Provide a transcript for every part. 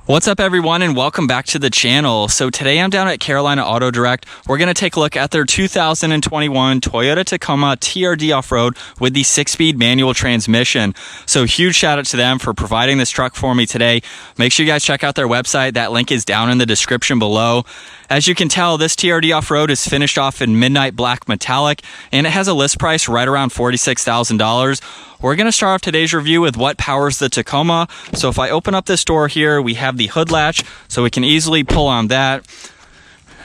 What's up everyone and welcome back to the channel. So today I'm down at Carolina Auto Direct. We're going to take a look at their 2021 Toyota Tacoma TRD Offroad with the 6-speed manual transmission. So huge shout out to them for providing this truck for me today. Make sure you guys check out their website. That link is down in the description below. As you can tell, this TRD Offroad is finished off in midnight black metallic and it has a list price right around $46,000. We're going to start off today's review with what powers the Tacoma. So if I open up this door here, we have the hood latch, so we can easily pull on that.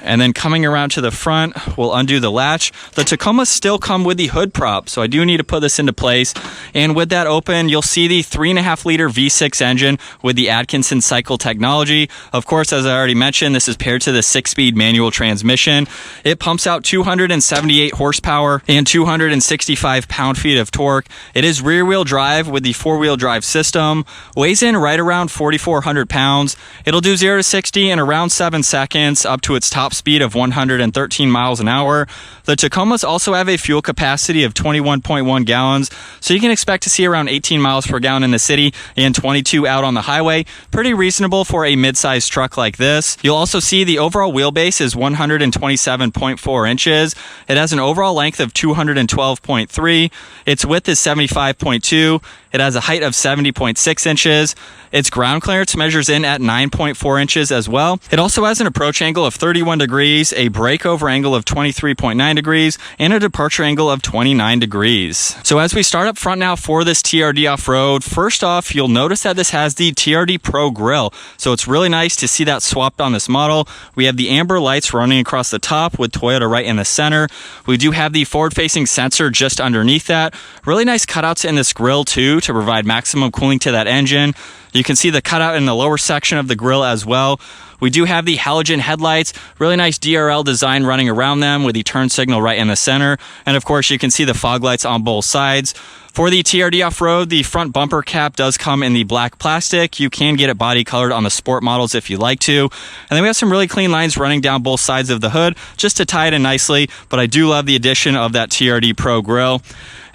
And then coming around to the front, we'll undo the latch. The Tacomas still come with the hood prop, so I do need to put this into place. And with that open, you'll see the 3.5 liter V6 engine with the Atkinson cycle technology. Of course, as I already mentioned, this is paired to the 6-speed manual transmission. It pumps out 278 horsepower and 265 pound-feet of torque. It is rear-wheel drive with the 4-wheel drive system. Weighs in right around 4,400 pounds. It'll do 0 to 60 in around 7 seconds, up to its top speed of 113 miles an hour. The Tacomas also have a fuel capacity of 21.1 gallons, so you can expect to see around 18 miles per gallon in the city and 22 out on the highway. Pretty reasonable for a mid-sized truck like this. You'll also see the overall wheelbase is 127.4 inches. It has an overall length of 212.3. Its width is 75.2. It has a height of 70.6 inches. Its ground clearance measures in at 9.4 inches as well. It also has an approach angle of 31 degrees, a breakover angle of 23.9 degrees, and a departure angle of 29 degrees. So as we start up front now for this TRD Offroad, first off, you'll notice that this has the TRD Pro grille. So it's really nice to see that swapped on this model. We have the amber lights running across the top with Toyota right in the center. We do have the forward-facing sensor just underneath that. Really nice cutouts in this grille too to provide maximum cooling to that engine. You can see the cutout in the lower section of the grille as well. We do have the halogen headlights, really nice DRL design running around them with the turn signal right in the center. And of course, you can see the fog lights on both sides. For the TRD Offroad, the front bumper cap does come in the black plastic. You can get it body colored on the sport models if you like to. And then we have some really clean lines running down both sides of the hood just to tie it in nicely. But I do love the addition of that TRD Pro grille.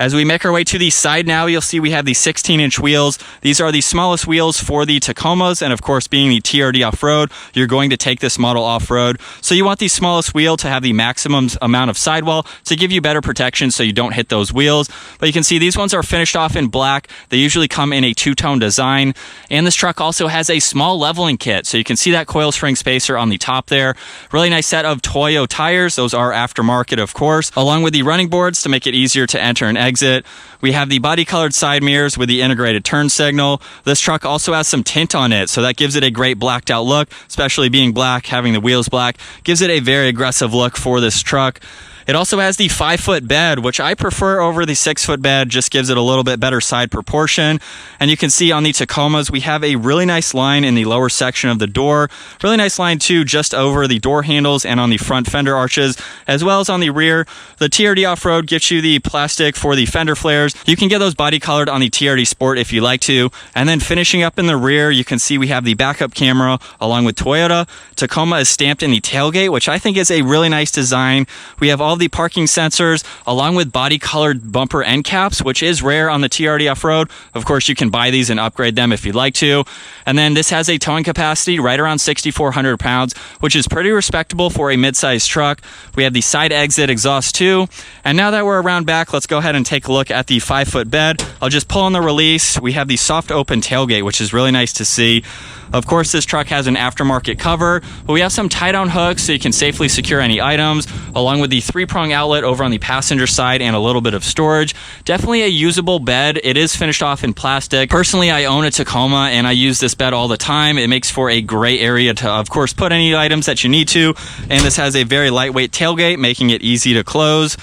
As we make our way to the side now, you'll see we have the 16-inch wheels. These are the smallest wheels for the Tacomas, and of course, being the TRD Offroad, you're going to take this model off-road. So you want the smallest wheel to have the maximum amount of sidewall to give you better protection so you don't hit those wheels. But you can see these ones are finished off in black. They usually come in a two-tone design. And this truck also has a small leveling kit. So you can see that coil spring spacer on the top there. Really nice set of Toyo tires. Those are aftermarket, of course, along with the running boards to make it easier to enter and exit. We have the body colored side mirrors with the integrated turn signal. This truck also has some tint on it, so that gives it a great blacked out look, especially being black, having the wheels black, gives it a very aggressive look for this truck. It also has the 5-foot bed, which I prefer over the 6-foot bed, just gives it a little bit better side proportion. And you can see on the Tacomas, we have a really nice line in the lower section of the door. Really nice line too, just over the door handles and on the front fender arches, as well as on the rear. The TRD Offroad gets you the plastic for the fender flares. You can get those body colored on the TRD Sport if you like to. And then finishing up in the rear, you can see we have the backup camera along with Toyota. Tacoma is stamped in the tailgate, which I think is a really nice design. We have all the parking sensors along with body colored bumper end caps, which is rare on the TRD Offroad. Of course, you can buy these and upgrade them if you'd like to. And then this has a towing capacity right around 6,400 pounds, which is pretty respectable for a mid-sized truck. We have the side exit exhaust too. And now that we're around back, let's go ahead and take a look at the 5-foot bed. I'll just pull on the release. We have the soft open tailgate, which is really nice to see. Of course, this truck has an aftermarket cover, but we have some tie-down hooks so you can safely secure any items, along with the 3-prong outlet over on the passenger side and a little bit of storage. Definitely a usable bed. It is finished off in plastic. Personally, I own a Tacoma and I use this bed all the time. It makes for a great area to, of course, put any items that you need to. And this has a very lightweight tailgate, making it easy to close.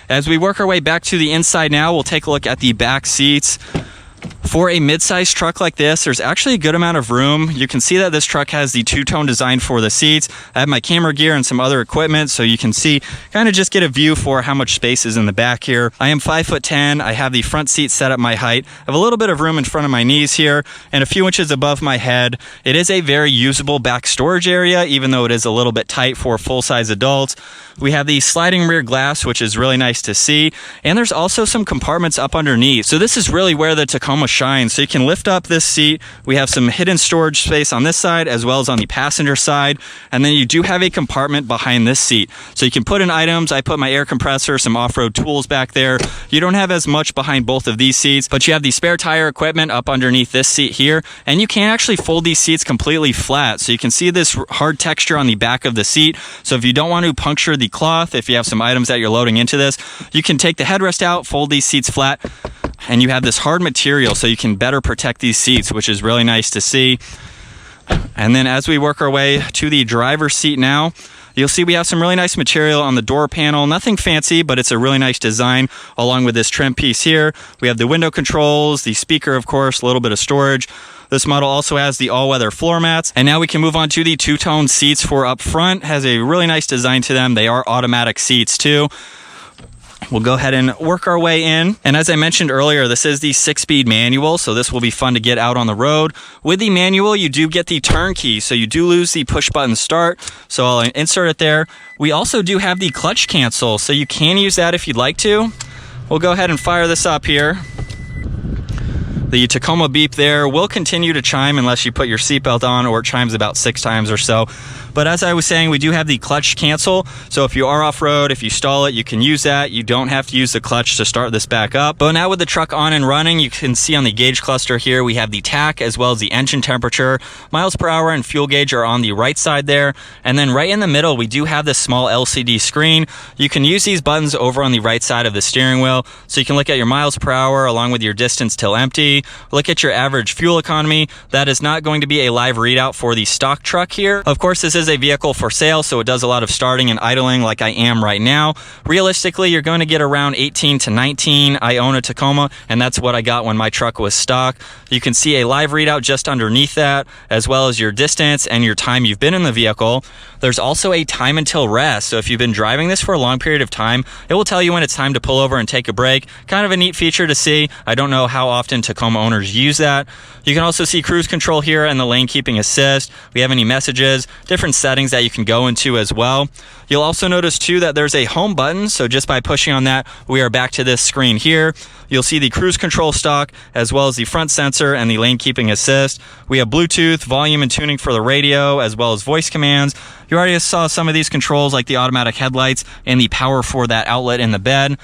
As we work our way back to the inside now, we'll take a look at the back seats. For a mid-sized truck like this, there's actually a good amount of room. You can see that this truck has the two-tone design for the seats. I have my camera gear and some other equipment, so you can see, kind of just get a view for how much space is in the back here. I am 5'10". I have the front seat set at my height. I have a little bit of room in front of my knees here and a few inches above my head. It is a very usable back storage area, even though it is a little bit tight for full-size adults. We have the sliding rear glass, which is really nice to see. And there's also some compartments up underneath. So this is really where the Tacoma Tacoma shines. So you can lift up this seat. We have some hidden storage space on this side as well as on the passenger side. And then you do have a compartment behind this seat. So you can put in items. I put my air compressor, some off-road tools back there. You don't have as much behind both of these seats, but you have the spare tire equipment up underneath this seat here. And you can actually fold these seats completely flat. So you can see this hard texture on the back of the seat. So if you don't want to puncture the cloth, if you have some items that you're loading into this, you can take the headrest out, fold these seats flat, and you have this hard material so you can better protect these seats, which is really nice to see. And then as we work our way to the driver's seat now, you'll see we have some really nice material on the door panel. Nothing fancy, but it's a really nice design along with this trim piece here. We have the window controls, the speaker, of course, a little bit of storage. This model also has the all-weather floor mats. And now we can move on to the two-tone seats for up front. Has a really nice design to them. They are automatic seats too. We'll go ahead and work our way in. And as I mentioned earlier, this is the 6-speed manual, so this will be fun to get out on the road. With the manual, you do get the turn key, so you do lose the push-button start. So I'll insert it there. We also do have the clutch cancel, so you can use that if you'd like to. We'll go ahead and fire this up here. The Tacoma beep there will continue to chime unless you put your seatbelt on, or it chimes about 6 times or so. But as I was saying, we do have the clutch cancel. So if you are off-road, if you stall it, you can use that. You don't have to use the clutch to start this back up. But now with the truck on and running, you can see on the gauge cluster here, we have the tach as well as the engine temperature. Miles per hour and fuel gauge are on the right side there. And then right in the middle, we do have this small LCD screen. You can use these buttons over on the right side of the steering wheel. So you can look at your miles per hour along with your distance till empty. Look at your average fuel economy. That is not going to be a live readout for the stock truck here. Of course, this is a vehicle for sale, so it does a lot of starting and idling like I am right now. Realistically, you're going to get around 18 to 19. I own a Tacoma, and that's what I got when my truck was stock. You can see a live readout just underneath that, as well as your distance and your time you've been in the vehicle. There's also a time until rest, so if you've been driving this for a long period of time, it will tell you when it's time to pull over and take a break. Kind of a neat feature to see. I don't know how often Tacoma owners use that. You can also see cruise control here and the lane keeping assist. We have any messages, different settings that you can go into as well. You'll also notice too that there's a home button, so just by pushing on that, we are back to this screen here. You'll see the cruise control stock as well as the front sensor and the lane keeping assist. We have Bluetooth, volume and tuning for the radio, as well as voice commands. You already saw some of these controls like the automatic headlights and the power for that outlet in the bed.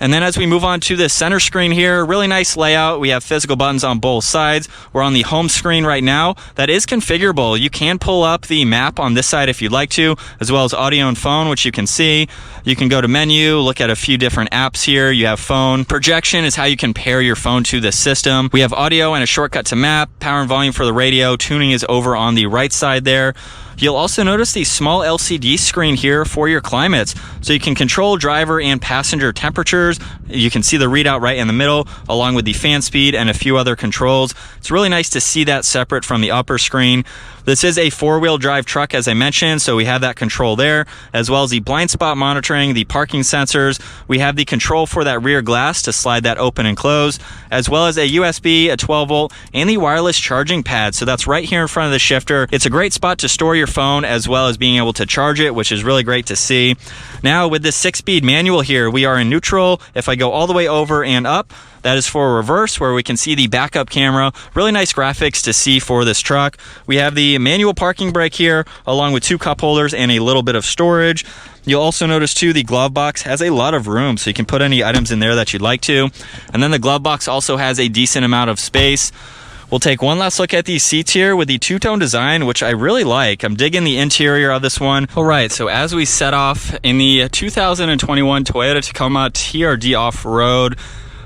And then as we move on to the center screen here, really nice layout. We have physical buttons on both sides. We're on the home screen right now. That is configurable. You can pull up the map on this side if you'd like to, as well as audio and phone, which you can see. You can go to menu, look at a few different apps here. You have phone. Projection is how you can pair your phone to the system. We have audio and a shortcut to map. Power and volume for the radio. Tuning is over on the right side there. You'll also notice the small LCD screen here for your climates. So you can control driver and passenger temperatures. You can see the readout right in the middle, along with the fan speed and a few other controls. It's really nice to see that separate from the upper screen. This is a 4-wheel drive truck, as I mentioned, so we have that control there, as well as the blind spot monitoring, the parking sensors. We have the control for that rear glass to slide that open and close, as well as a USB, a 12-volt, and the wireless charging pad. So that's right here in front of the shifter. It's a great spot to store your phone, as well as being able to charge it, which is really great to see. Now, with this 6-speed manual here, we are in neutral. If I go all the way over and up, that is for reverse, where we can see the backup camera. Really nice graphics to see for this truck. We have the manual parking brake here, along with 2 cup holders and a little bit of storage. You'll also notice too, the glove box has a lot of room, so you can put any items in there that you'd like to. And then the glove box also has a decent amount of space. We'll take one last look at these seats here with the two-tone design, which I really like. I'm digging the interior of this one. All right, so as we set off in the 2021 Toyota Tacoma TRD Offroad,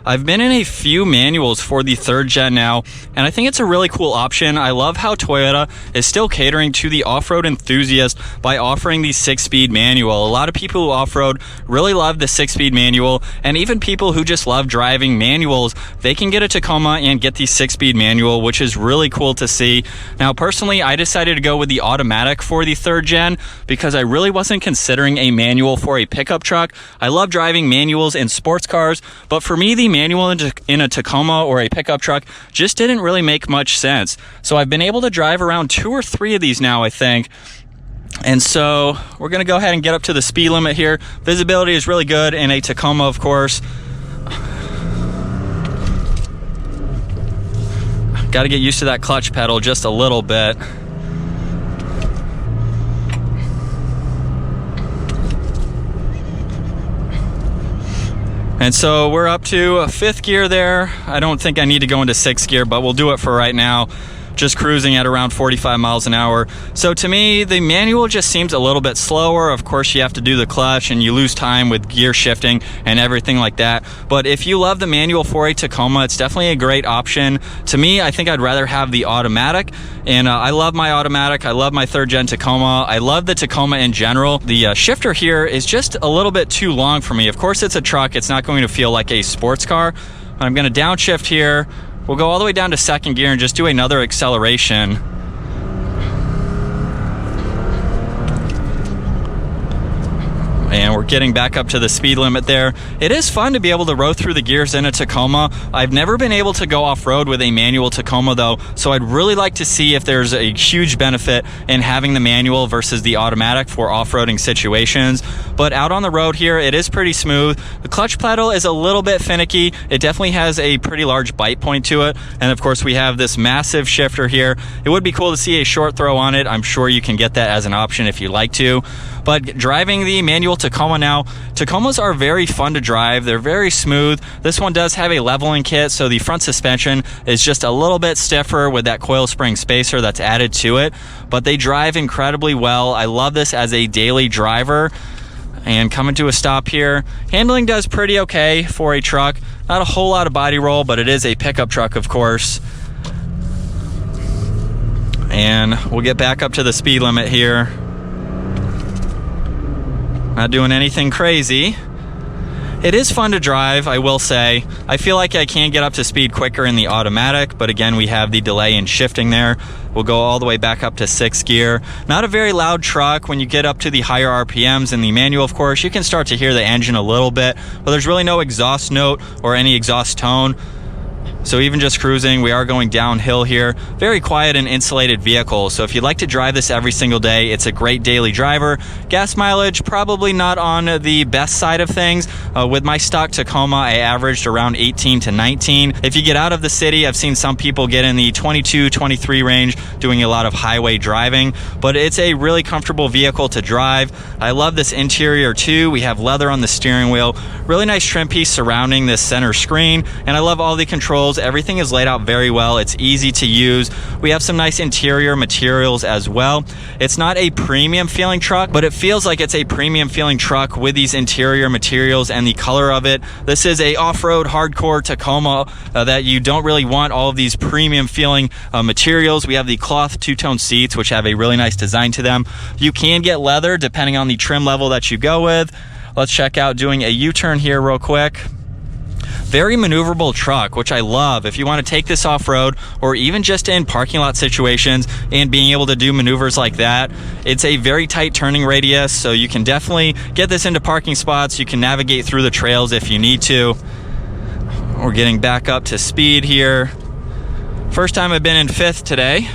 I've been in a few manuals for the 3rd gen now, and I think it's a really cool option. I love how Toyota is still catering to the off-road enthusiast by offering the 6-speed manual. A lot of people who off-road really love the 6-speed manual, and even people who just love driving manuals, they can get a Tacoma and get the 6-speed manual, which is really cool to see. Now, personally, I decided to go with the automatic for the 3rd gen because I really wasn't considering a manual for a pickup truck. I love driving manuals in sports cars, but for me, the manual in a Tacoma or a pickup truck just didn't really make much sense. So I've been able to drive around 2 or 3 of these now, I think. And so we're going to go ahead and get up to the speed limit here. Visibility is really good in a Tacoma, of course. Got to get used to that clutch pedal just a little bit. And so we're up to 5th gear there. I don't think I need to go into 6th gear, but we'll do it for right now. Just cruising at around 45 miles an hour. So to me, the manual just seems a little bit slower. Of course, you have to do the clutch and you lose time with gear shifting and everything like that. But if you love the manual for a Tacoma, it's definitely a great option. To me, I think I'd rather have the automatic. And I love my automatic. I love my 3rd gen Tacoma. I love the Tacoma in general. The shifter here is just a little bit too long for me. Of course, it's a truck. It's not going to feel like a sports car. I'm going to downshift here. We'll go all the way down to 2nd gear and just do another acceleration. And we're getting back up to the speed limit there. It is fun to be able to row through the gears in a Tacoma. I've never been able to go off-road with a manual Tacoma though, so I'd really like to see if there's a huge benefit in having the manual versus the automatic for off-roading situations. But out on the road here, it is pretty smooth. The clutch pedal is a little bit finicky. It definitely has a pretty large bite point to it. And of course, we have this massive shifter here. It would be cool to see a short throw on it. I'm sure you can get that as an option if you like to. But driving the manual Tacoma now, Tacomas are very fun to drive. They're very smooth. This one does have a leveling kit, so the front suspension is just a little bit stiffer with that coil spring spacer that's added to it. But they drive incredibly well. I love this as a daily driver. And coming to a stop here, handling does pretty okay for a truck. Not a whole lot of body roll, but it is a pickup truck, of course. And we'll get back up to the speed limit here. Not doing anything crazy. It is fun to drive, I will say. I feel like I can get up to speed quicker in the automatic, but again, we have the delay in shifting there. We'll go all the way back up to 6th gear. Not a very loud truck. When you get up to the higher RPMs in the manual, of course, you can start to hear the engine a little bit, but there's really no exhaust note or any exhaust tone. So even just cruising, we are going downhill here. Very quiet and insulated vehicle. So if you'd like to drive this every single day, it's a great daily driver. Gas mileage, probably not on the best side of things. With my stock Tacoma, I averaged around 18 to 19. If you get out of the city, I've seen some people get in the 22, 23 range doing a lot of highway driving, but it's a really comfortable vehicle to drive. I love this interior too. We have leather on the steering wheel, really nice trim piece surrounding this center screen, and I love all the controls. Everything is laid out very well. It's easy to use. We have some nice interior materials as well. It's not a premium feeling truck, but it feels like it's a premium feeling truck with these interior materials and the color of it. This is a off-road hardcore Tacoma that you don't really want all of these premium feeling materials. We have the cloth two-tone seats, which have a really nice design to them. You can get leather depending on the trim level that you go with. Let's check out doing a U-turn here real quick. Very maneuverable truck, which I love. If you want to take this off-road or even just in parking lot situations and being able to do maneuvers like that, it's a very tight turning radius, so you can definitely get this into parking spots. You can navigate through the trails if you need to. We're getting back up to speed here. First time I've been in 5th today.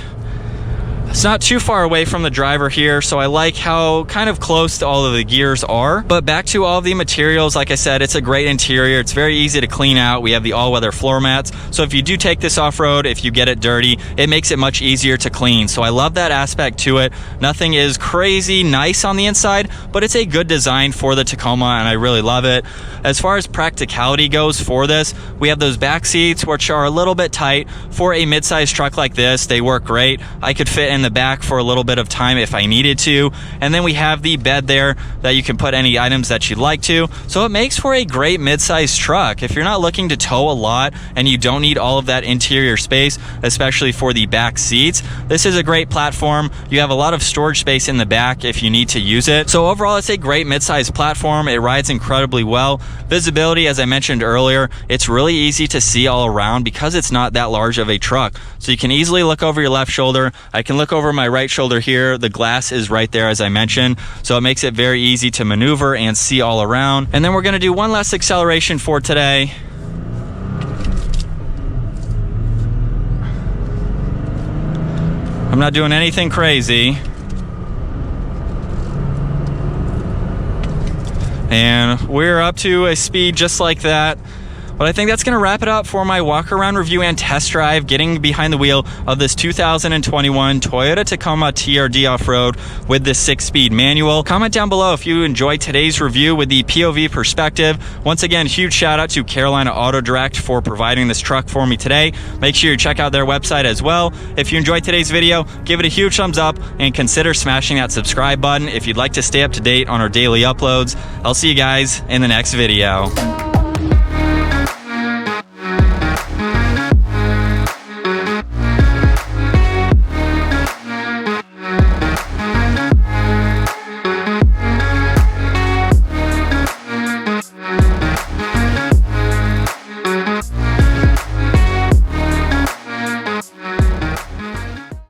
It's not too far away from the driver here, so I like how kind of close all of the gears are. But back to all of the materials, like I said, it's a great interior. It's very easy to clean out. We have the all-weather floor mats. So if you do take this off-road, if you get it dirty, it makes it much easier to clean. So I love that aspect to it. Nothing is crazy nice on the inside, but it's a good design for the Tacoma, and I really love it. As far as practicality goes for this, we have those back seats, which are a little bit tight. For a mid-sized truck like this, they work great. I could fit in the back for a little bit of time if I needed to. And then we have the bed there that you can put any items that you'd like to. So it makes for a great mid-sized truck. If you're not looking to tow a lot and you don't need all of that interior space, especially for the back seats, this is a great platform. You have a lot of storage space in the back if you need to use it. So overall, it's a great mid-sized platform. It rides incredibly well. Visibility, as I mentioned earlier, it's really easy to see all around because it's not that large of a truck. So you can easily look over your left shoulder. I can look over my right shoulder here. The glass is right there, as I mentioned. So it makes it very easy to maneuver and see all around. And then we're going to do one last acceleration for today. I'm not doing anything crazy. And we're up to a speed just like that. But I think that's going to wrap it up for my walk around review and test drive, getting behind the wheel of this 2021 Toyota Tacoma TRD Offroad with the 6-speed manual. Comment down below if you enjoyed today's review with the POV perspective. Once again, huge shout out to Carolina Auto Direct for providing this truck for me today. Make sure you check out their website as well. If you enjoyed today's video, give it a huge thumbs up and consider smashing that subscribe button if you'd like to stay up to date on our daily uploads. I'll see you guys in the next video.